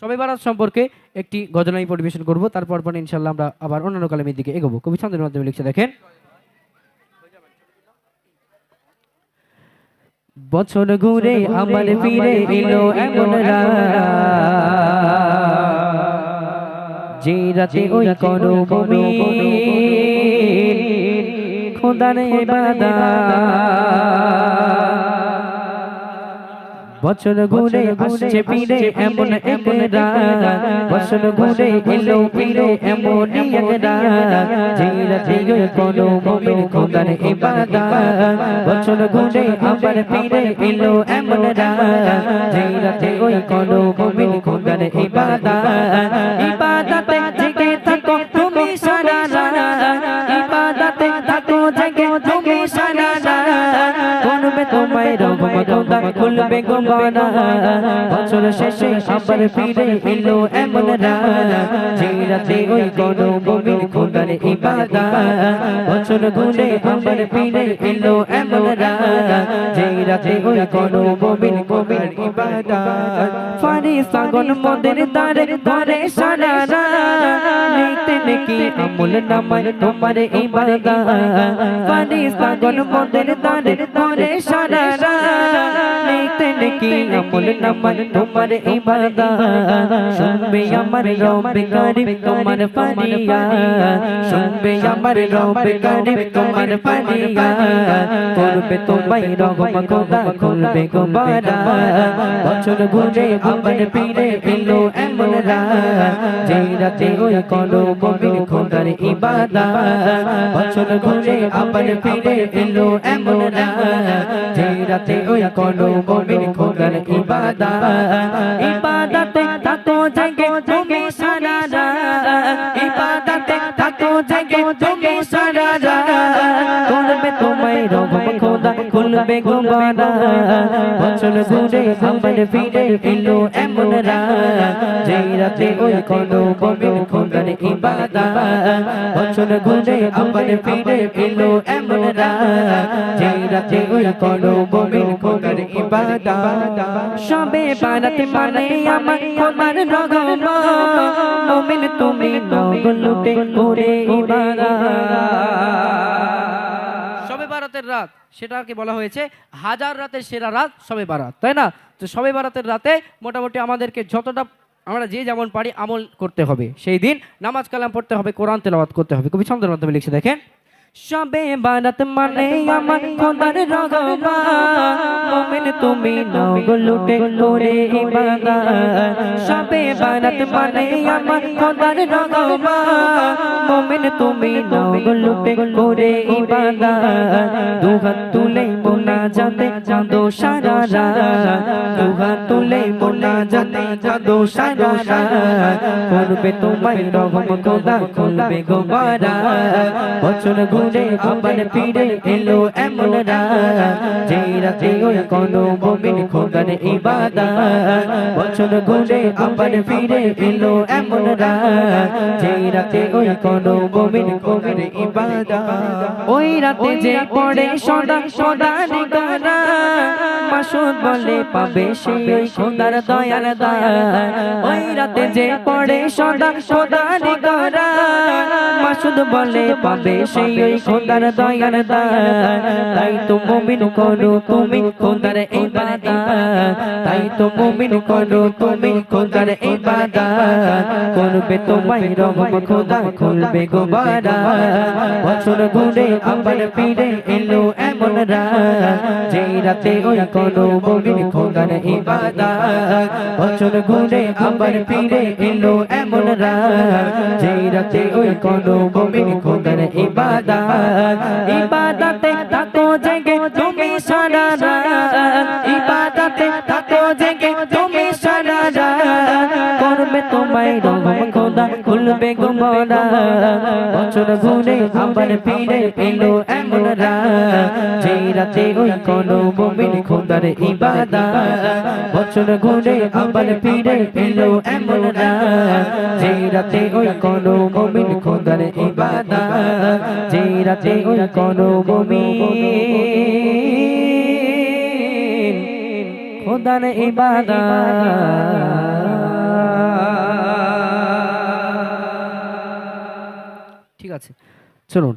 শবে বারাত সম্পর্কে একটি গজল আমি পরিবেশন করব, তারপর ইনশাআল্লাহ আমরা আবার অন্যান্য কালামের দিকে এগোবো। কবি ছন্দের মাধ্যমে লিখছে, দেখেন। বছর ঘুরে আমার ফিরে এলো এমন রাত, যে রাতে ওই করো মুমিন খোদার ইবাদত। বছর ঘুরে আসছে ফিরে এমন এক রাত, বছর ঘুরে এলো ফিরে এমন এক রাত, যে রাতে ওই করো মুমিন খোদার ইবাদত। বছর ঘুরে আবার ফিরে এলো এমন রাত, যে রাতে ওই করো মুমিন খোদার ইবাদত। ইবাদতে জেগে থাকো তুমি সারা রাত, ইবাদতে থাকো জেগে তুমি সারা রাত, করবে তোমায় রহম খোদা খুলবে গোবানা। বছর শেষে আবার ফিরে এলো এমন রাত, যে রাতে ওই করো মুমিন খোদার ইবাদত। বছর ঘুরে আবার ফিরে এলো এমন রাত, যে রাতে ওই করো মুমিন খোদার ইবাদত। ফারিস্তাগণ মোদের দ্বারে ঘরে সারা রাত, লিখতে নেকি আমল নামায় তোমার ইবাদত। ফারিস্তাগণ মোদের দ্বারে ঘরে সারা রাত, লিখতে নেকি আমল নামায় তোমার ইবাদত। শুনবে আমার রব্বে কারীম তোমার ফরিয়াদ, শুনবে আমার রব্বে কারীম তোমার ফরিয়াদ, করবে তোমায় রহম খোদা খুলবে গোবানা। বছর ঘুরে আবার ফিরে এলো এমন রাত, যে রাতে ওই করো মুমিন খোদার ইবাদত। বছর ঘুরে আবার ফিরে এলো এমন রাত, যে রাতে ওই করো মুমিন খোদার ইবাদত। ইবাদতে থাকো জেগে তুমি সারা রাত, ইবাদতে থাকো জেগে তুমি সারা রাত, করবে তোমায় রহম খোদা খুলবে গোবানা। বছর ঘুরে আবার ফিরে এলো এমন রাত, যে রাতে ওই করো মুমিন খোদার ইবাদত। বছর ঘুরে আবার ফিরে এলো এমন রাত, যে রাতে ওই করো মুমিন খোদার ইবাদত। শবে বারাত মানে আমার খোদার রহমত, মুমিন তুমি নাও লুটে করে ইবাদত। শবে বারাতের রাত, সেটাকে বলা হয়েছে হাজার রাতের সেরা রাত শবে বারাত, তাই না? তো শবে বারাতের রাতে মোটামুটি আমাদেরকে যতটা আমরা যে যেমন পারি আমল করতে হবে। সেই দিন নামাজ কালাম পড়তে হবে, কোরআন তেলাওয়াত করতে হবে। কবি ছন্দের মাধ্যমে লিখছে, দেখেন। শবে বারাত মানে আমার খোদার রহমত, মুমিন তুমি নাও লুটে করে ইবাদত। শবে বারাত মানে আমার খোদার রহমত, মুমিন তুমি নাও লুটে করে ইবাদত। দুহাত তুলে মুনাজাতে চাঁদো সারা রাত, দুহাত তুলে মুনাজাতে চাঁদো সারা রাত, করবে তোমায় রহম খোদা খুলবে গোবানা। বছর ঘুরে আবার ফিরে এলো এমন রাত, যে রাতে ওই করো মুমিন খোদার ইবাদত। বছর ঘুরে আবার ফিরে এলো এমন রাত, যে রাতে ওই করো মুমিন খোদার ইবাদত। ওই রাতে যে পড়ে সদা সদা নিগারা, মাসুদ বলে পাবে সেই খোদার দয়ার দয়া। ওই রাতে যে পড়ে সদা সদা নিগারা, মাসুদ বলে পাবে সেই খোদার দয়ার দয়া। তাই তো মুমিন করো তুমি খোদার ইবাদত, তাই তো মুমিন করো তুমি খোদার ইবাদত, করবে তোমায় রহম খোদা খুলবে গোবানা। বছর ঘুরে আবার ফিরে এলো এমন রাত, যে রাতে ওই করো মুমিন খোদার ইবাদত। বছর ঘুরে আবার ফিরে এলো এমন রাত, যে রাতে ওই করো মুমিন খোদার ইবাদত। ইবাদতে থাকো জেগে তুমি সারা রাত, ইবাদতে থাকো জেগে তুমি সারা রাত, করবে তোমায় রহম খোদা খুলবে গোবানা। বছর ঘুরে আবার ফিরে এলো এমন রাত, যে রাতে ওই করো মুমিন খোদার ইবাদত। বছর ঘুরে আবার ফিরে এলো এমন রাত, যে রাতে ওই করো মুমিন খোদার ইবাদত, যে রাতে ওই করো মুমিন খোদার ইবাদত। ঠিক আছে, চলুন।